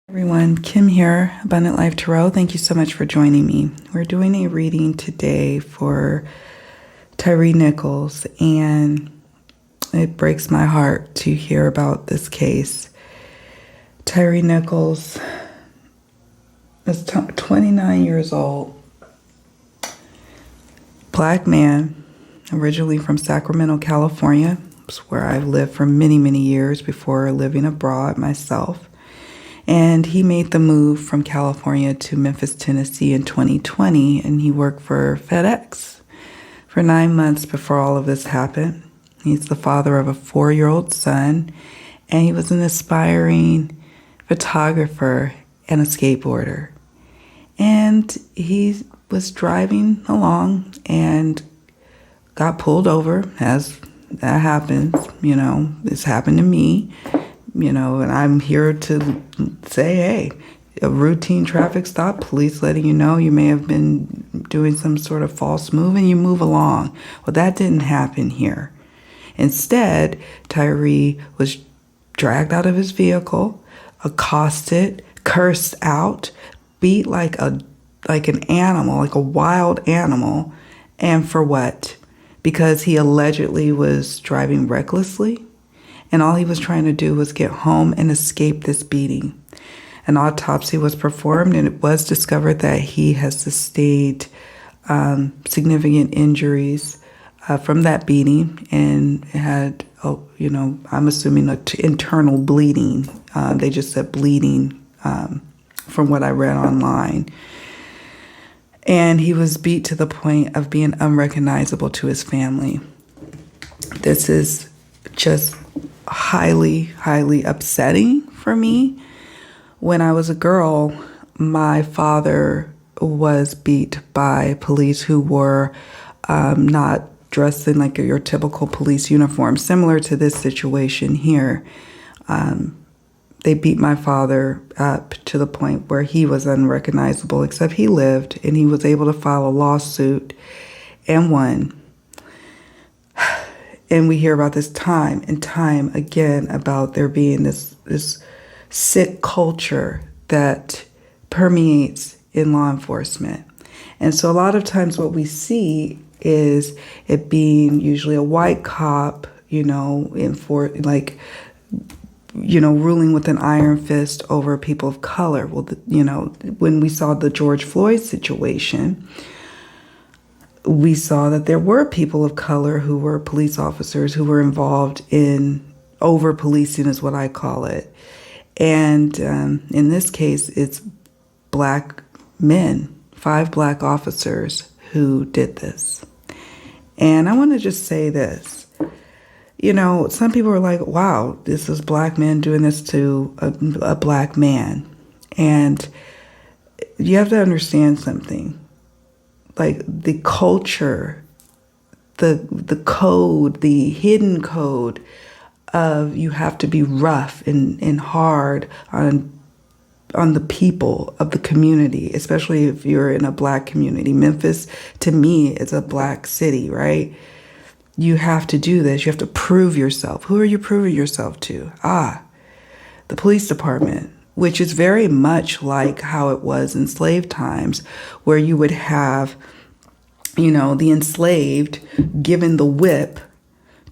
Everyone, Kim here, Abundant Life Tarot. Thank you so much for joining me. We're doing a reading today for TyreNichols, and it breaks my heart to hear about this case. TyreNichols is 29 years old, black man, originally from Sacramento, California. It's where I've lived for many, many years before living abroad myself. And he made the move from California to Memphis, Tennessee in 2020, and he worked for FedEx for 9 months before all of this happened. He's the father of a 4-year-old son, and he was an aspiring photographer and a skateboarder. And he was driving along and got pulled over, as that happens. This happened to me. And I'm here to say, hey, a routine traffic stop, police letting you know you may have been doing some sort of false move, and you move along. Well, that didn't happen here. Instead, Tyre was dragged out of his vehicle, accosted, cursed out, beat like an animal, like a wild animal. And for what? Because he allegedly was driving recklessly. And all he was trying to do was get home and escape this beating. An autopsy was performed, and it was discovered that he has sustained significant injuries from that beating, and had, I'm assuming internal bleeding. They just said bleeding from what I read online. And he was beat to the point of being unrecognizable to his family. This is just highly, highly upsetting for me. When I was a girl, my father was beat by police who were not dressed in like your typical police uniform, similar to this situation here. They beat my father up to the point where he was unrecognizable, except he lived, and he was able to file a lawsuit and won. And we hear about this time and time again about there being this sick culture that permeates in law enforcement. And so a lot of times what we see is it being usually a white cop, ruling with an iron fist over people of color. Well, when we saw the George Floyd situation, we saw that there were people of color who were police officers who were involved in over-policing, is what I call it. And in this case, it's black men, 5 black officers who did this. And I want to just say this. Some people are like, wow, this is black men doing this to a black man. And you have to understand something. Like the culture, the code, the hidden code of you have to be rough and hard on the people of the community, especially if you're in a black community. Memphis, to me, is a black city, right? You have to do this. You have to prove yourself. Who are you proving yourself to? The police department, which is very much like how it was in slave times, where you would have, the enslaved given the whip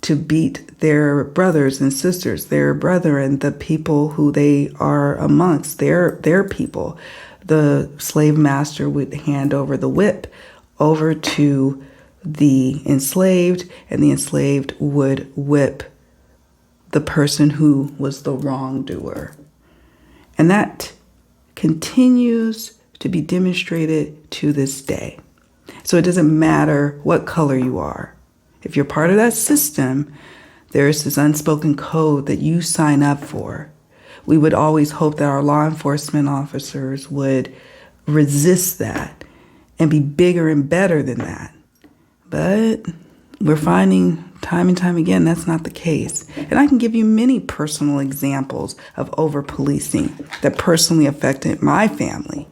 to beat their brothers and sisters, their brethren, the people who they are amongst, their people. The slave master would hand over the whip over to the enslaved, and the enslaved would whip the person who was the wrongdoer. And that continues to be demonstrated to this day. So it doesn't matter what color you are. If you're part of that system, there is this unspoken code that you sign up for. We would always hope that our law enforcement officers would resist that and be bigger and better than that. But we're finding time and time again that's not the case. And I can give you many personal examples of over-policing that personally affected my family.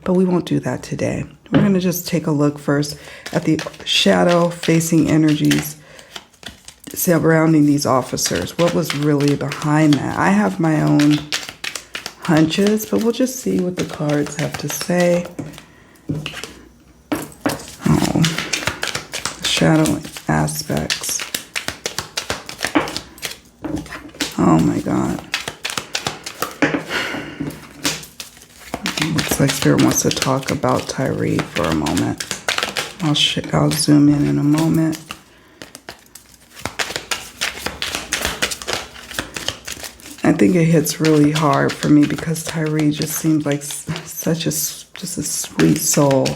But we won't do that today. We're going to just take a look first at the shadow-facing energies surrounding these officers. What was really behind that? I have my own hunches, but we'll just see what the cards have to say. Oh, shadow aspects. Oh my God. Looks like Spirit wants to talk about Tyre for a moment. I'll zoom in a moment. I think it hits really hard for me because Tyre just seems like such a sweet soul.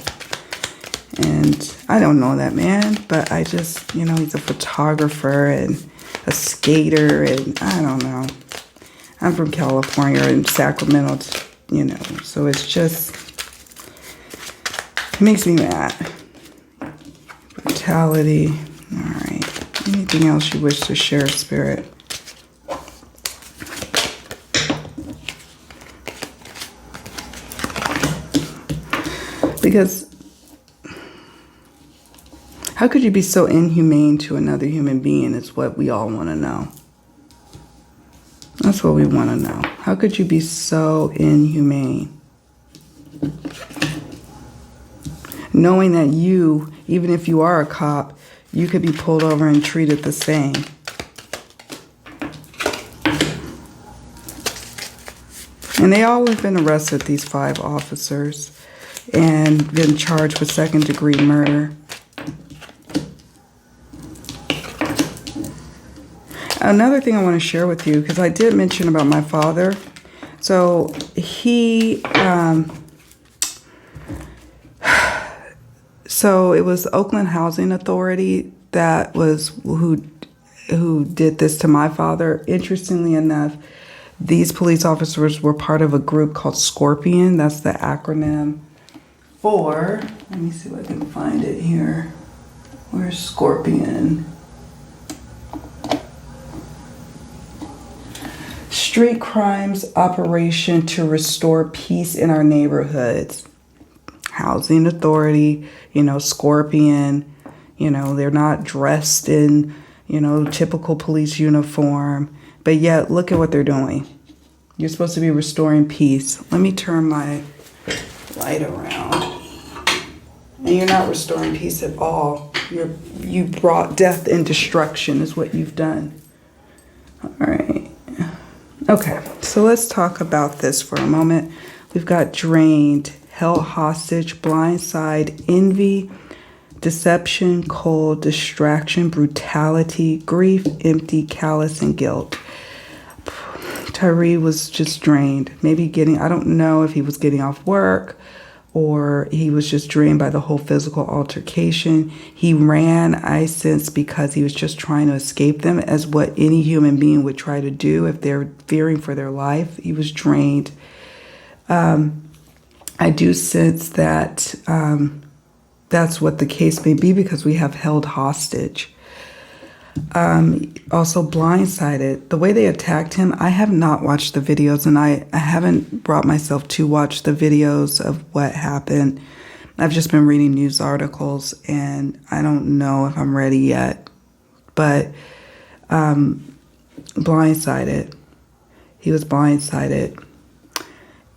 And I don't know that man, but I just, he's a photographer and a skater, and I don't know. I'm from California and Sacramento, so it's just, it makes me mad. Brutality. All right. Anything else you wish to share, Spirit? Because how could you be so inhumane to another human being is what we all want to know. That's what we want to know. How could you be so inhumane? Knowing that you, even if you are a cop, you could be pulled over and treated the same. And they all have been arrested, these 5 officers, and been charged with second-degree murder. Another thing I want to share with you, because I did mention about my father. So he, so it was Oakland Housing Authority that was who did this to my father. Interestingly enough, these police officers were part of a group called Scorpion. That's the acronym for, let me see if I can find it here. Where's Scorpion? Street Crimes Operation to Restore Peace in Our Neighborhoods. Housing Authority, Scorpion, they're not dressed in, typical police uniform. But yet, look at what they're doing. You're supposed to be restoring peace. Let me turn my light around. And you're not restoring peace at all. You brought death and destruction is what you've done. All right. Okay, so let's talk about this for a moment. We've got drained, held hostage, blindside, envy, deception, cold, distraction, brutality, grief, empty, callous, and guilt. Tyre was just drained. Maybe I don't know if he was getting off work or he was just drained by the whole physical altercation. He ran, I sense, because he was just trying to escape them, as what any human being would try to do if they're fearing for their life. He was drained. I do sense that that's what the case may be, because we have held hostage. Also blindsided. The way they attacked him, I have not watched the videos, and I haven't brought myself to watch the videos of what happened. I've just been reading news articles, and I don't know if I'm ready yet. But blindsided. He was blindsided.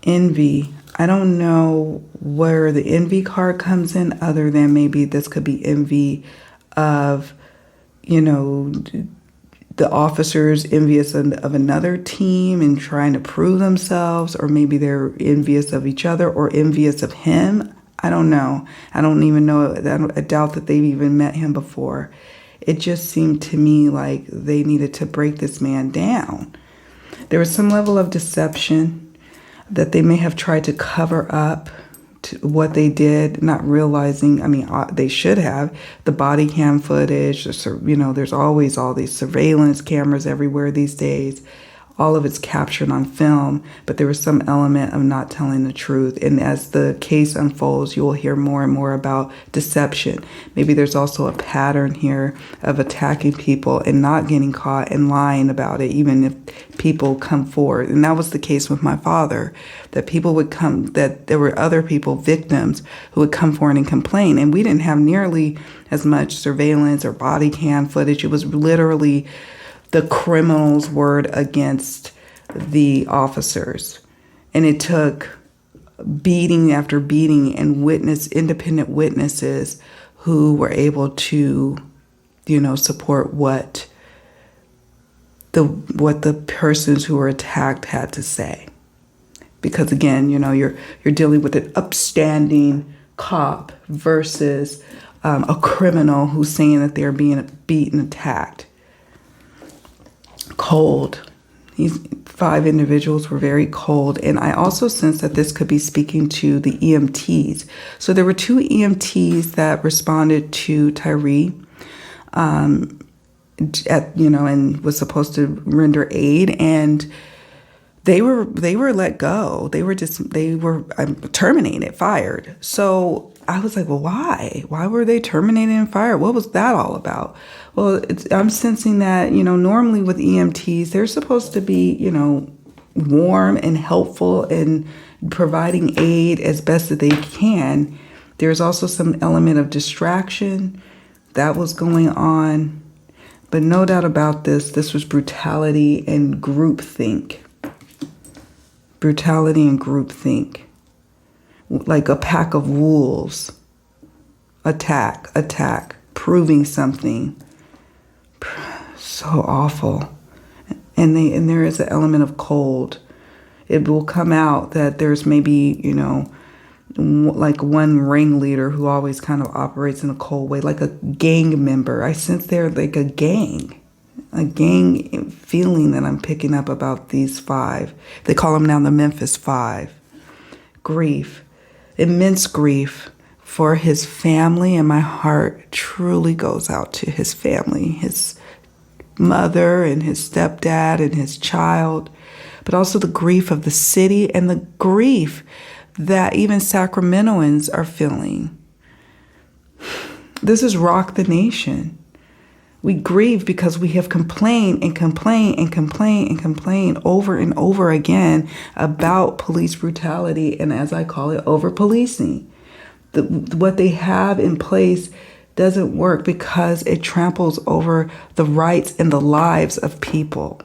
Envy. I don't know where the envy card comes in, other than maybe this could be envy of, the officers envious of another team and trying to prove themselves, or maybe they're envious of each other or envious of him. I don't know. I don't even know. I doubt that they've even met him before. It just seemed to me like they needed to break this man down. There was some level of deception that they may have tried to cover up to what they did, not realizing, they should have, the body cam footage, there's always all these surveillance cameras everywhere these days. all of it's captured on film, but there was some element of not telling the truth. And as the case unfolds, you will hear more and more about deception. Maybe there's also a pattern here of attacking people and not getting caught and lying about it, even if people come forward. And that was the case with my father, that people would come, that there were other people, victims, who would come forward and complain. And we didn't have nearly as much surveillance or body cam footage. It was literally the criminal's word against the officers. And it took beating after beating and independent witnesses who were able to, support what the persons who were attacked had to say. Because again, you're dealing with an upstanding cop versus a criminal who's saying that they're being beaten, attacked. Cold. These 5 individuals were very cold. And I also sense that this could be speaking to the EMTs. So there were 2 EMTs that responded to Tyre, and was supposed to render aid, and they were let go. They were terminated, fired. So I was like, well, why? Why were they terminated and fired? What was that all about? Well, I'm sensing that, normally with EMTs, they're supposed to be, warm and helpful and providing aid as best that they can. There's also some element of distraction that was going on. But no doubt about this was brutality and groupthink. Brutality and groupthink. Like a pack of wolves. Attack, proving something. So awful. And there is an element of cold. It will come out that there's maybe, like one ringleader who always kind of operates in a cold way, like a gang member. I sense they're like a gang feeling that I'm picking up about these 5. They call them now the Memphis 5. Grief, immense grief for his family, and my heart truly goes out to his family, his mother and his stepdad and his child, but also the grief of the city and the grief that even Sacramentoans are feeling. This has rocked the nation. We grieve because we have complained over and over again about police brutality and, as I call it, over-policing. What they have in place doesn't work because it tramples over the rights and the lives of people.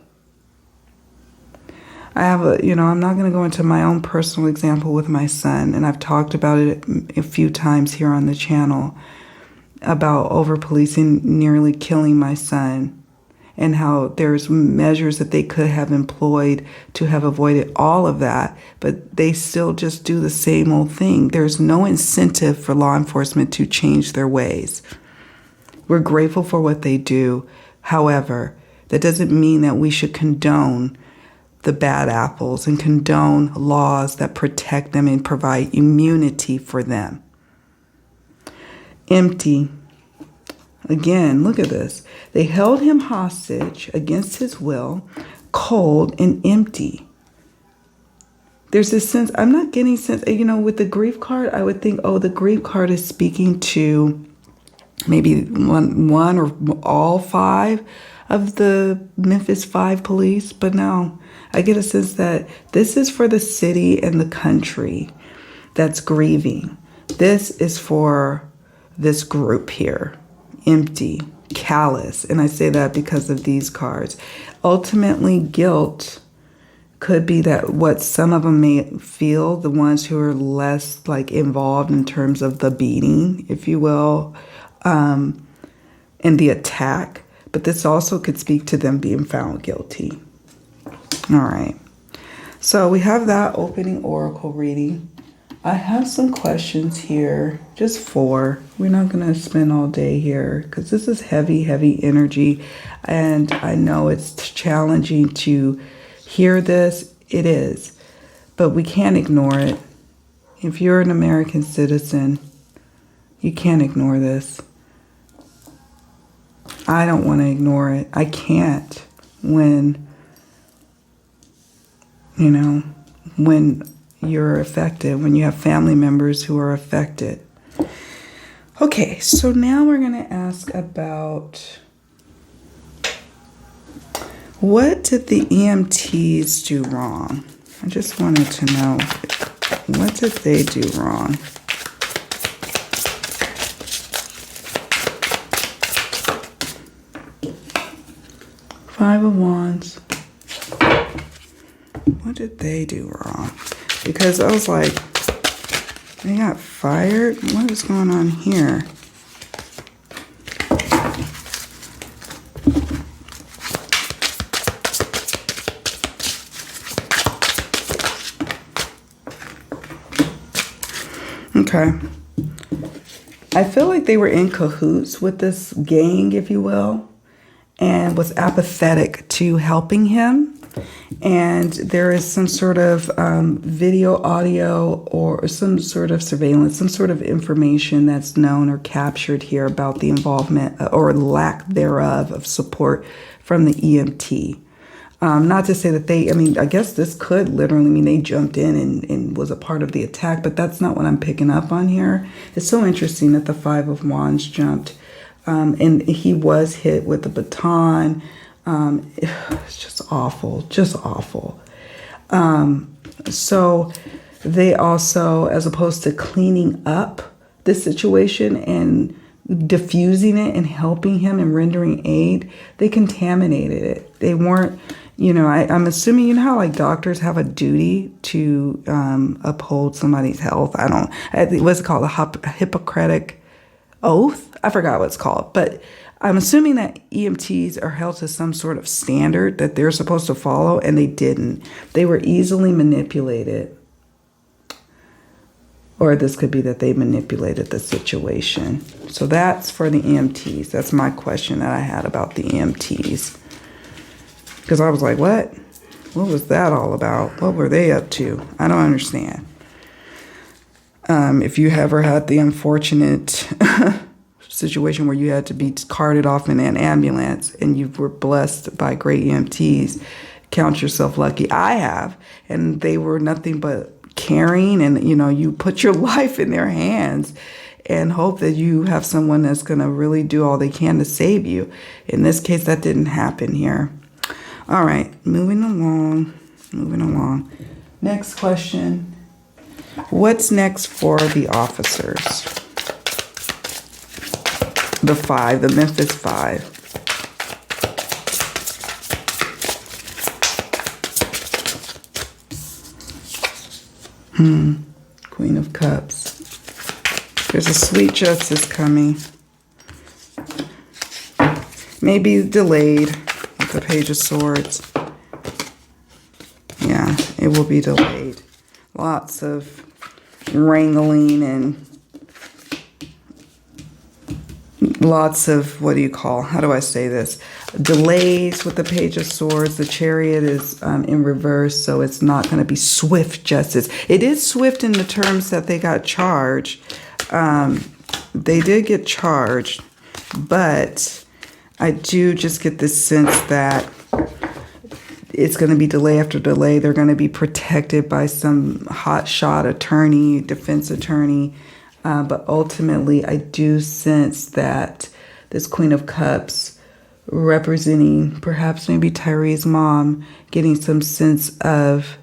I have I'm not going to go into my own personal example with my son, and I've talked about it a few times here on the channel about over-policing nearly killing my son, and how there's measures that they could have employed to have avoided all of that, but they still just do the same old thing. There's no incentive for law enforcement to change their ways. We're grateful for what they do. However, that doesn't mean that we should condone the bad apples and condone laws that protect them and provide immunity for them. Empty. Again, look at this. They held him hostage against his will, cold and empty. There's this sense, I'm not getting sense, with the grief card, I would think, the grief card is speaking to maybe one or all 5 of the Memphis 5 police. But no, I get a sense that this is for the city and the country that's grieving. This is for this group here, empty, callous. And I say that because of these cards. Ultimately, guilt could be that what some of them may feel, the ones who are less involved in terms of the beating, if you will, and the attack. But this also could speak to them being found guilty. All right. So we have that opening oracle reading. I have some questions here, just 4. We're not going to spend all day here because this is heavy, heavy energy. And I know it's challenging to hear this. It is. But we can't ignore it. If you're an American citizen, you can't ignore this. I don't want to ignore it. I can't when you know, when you're affected, when you have family members who are affected. Okay, so now we're going to ask about, what did the EMTs do wrong? I just wanted to know, what did they do wrong? Five of Wands. What did they do wrong? Because I was like, they got fired? What is going on here? Okay. I feel like they were in cahoots with this gang, if you will, and was apathetic to helping him. And there is some sort of video, audio, or some sort of surveillance, some sort of information that's known or captured here about the involvement or lack thereof of support from the EMT. Not to say that they, I mean, I guess this could literally mean they jumped in and was a part of the attack, but that's not what I'm picking up on here. It's so interesting that the Five of Wands jumped, and he was hit with a baton. It's just awful, just awful. So they also, as opposed to cleaning up the situation and diffusing it and helping him and rendering aid, they contaminated it. They weren't, you know, I'm assuming, you know how like doctors have a duty to uphold somebody's health. What's it called? A Hippocratic oath? I forgot what it's called, but I'm assuming that EMTs are held to some sort of standard that they're supposed to follow, and they didn't. They were easily manipulated. Or this could be that they manipulated the situation. So that's for the EMTs. That's my question that I had about the EMTs. Because I was like, what? What was that all about? What were they up to? I don't understand. If you ever had the unfortunate situation where you had to be carted off in an ambulance and you were blessed by great EMTs, count yourself lucky. I have, and they were nothing but caring, and you know, you put your life in their hands and hope that you have someone that's going to really do all they can to save you. In this case, that didn't happen here. All right, moving along. Next question. What's next for the officers? The Five, the Memphis Five. Queen of Cups. There's a sweet justice coming. Maybe delayed with the Page of Swords. Yeah, it will be delayed. Lots of wrangling and lots of, what do you call, how do I say this? Delays with the Page of Swords. The Chariot is in reverse, so it's not going to be swift justice. It is swift in the terms that they got charged. They did get charged, but I do just get this sense that it's going to be delay after delay. They're going to be protected by some hotshot attorney, defense attorney. But ultimately, I do sense that this Queen of Cups, representing perhaps maybe Tyre's mom, getting some sense of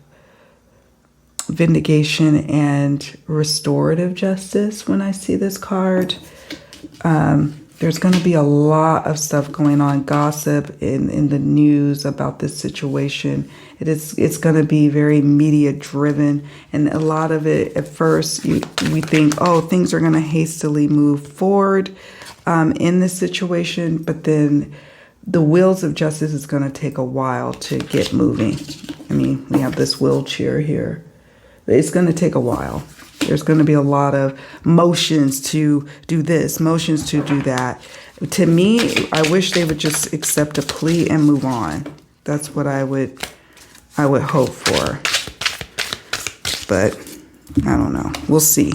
vindication and restorative justice when I see this card. There's going to be a lot of stuff going on, gossip in the news about this situation. It's going to be very media driven, and a lot of it at first we think, oh, things are going to hastily move forward in this situation, but then the wheels of justice is going to take a while to get moving. I mean, we have this wheelchair here. It's going to take a while. There's going to be a lot of motions to do this, motions to do that. To me, I wish they would just accept a plea and move on. That's what I would hope for. But I don't know. We'll see.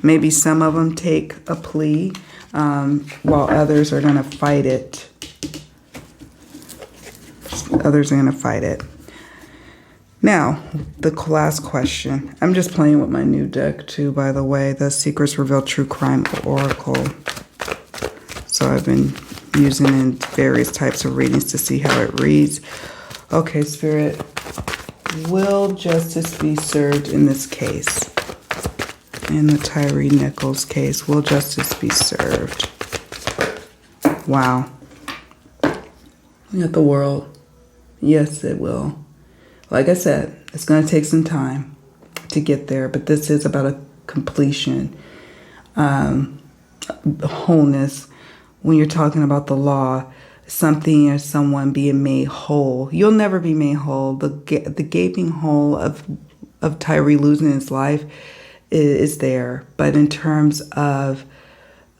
Maybe some of them take a plea while others are going to fight it. Now, the last question. I'm just playing with my new deck too, by the way, the Secrets Revealed True Crime Oracle. So I've been using in various types of readings to see how it reads. Okay, Spirit, will justice be served in this case? In the TyreNichols case, will justice be served? Wow. Look at the world. Yes, it will. Like I said, it's going to take some time to get there, but this is about a completion, wholeness. When you're talking about the law, something or someone being made whole, you'll never be made whole. The gaping hole of Tyre losing his life is there, but in terms of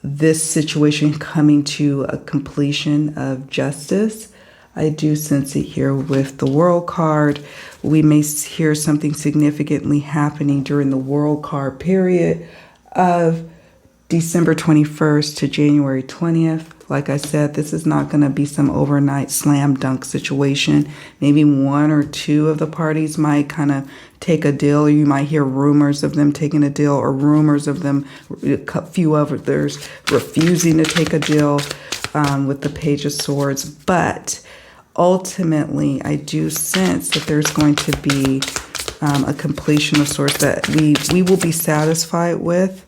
this situation coming to a completion of justice, I do sense it here with the World card. We may hear something significantly happening during the World card period of December 21st to January 20th. Like I said, this is not going to be some overnight slam dunk situation. Maybe one or two of the parties might kind of take a deal. You might hear rumors of them taking a deal, or rumors of them, a few others refusing to take a deal with the Page of Swords. But ultimately, I do sense that there's going to be a completion of sorts that we will be satisfied with.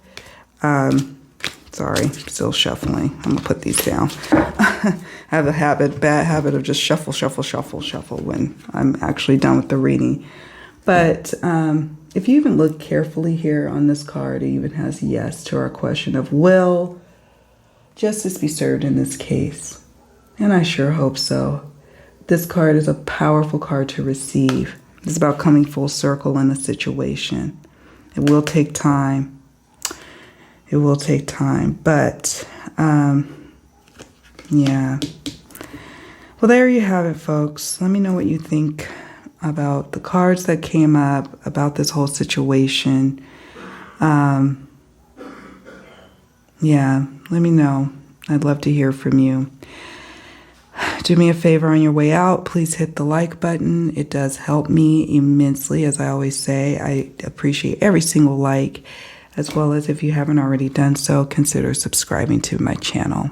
Sorry, still shuffling. I'm going to put these down. I have a bad habit of just shuffle when I'm actually done with the reading. But if you even look carefully here on this card, it even has yes to our question of will justice be served in this case? And I sure hope so. This card is a powerful card to receive. It's about coming full circle in a situation. It will take time. It will take time, but yeah. Well, there you have it, folks. Let me know what you think about the cards that came up, about this whole situation. Yeah, let me know. I'd love to hear from you. Do me a favor on your way out. Please hit the like button. It does help me immensely. As I always say, I appreciate every single like. As well as, if you haven't already done so, consider subscribing to my channel.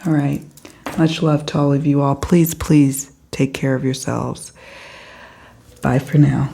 All right. Much love to all of you all. Please, please take care of yourselves. Bye for now.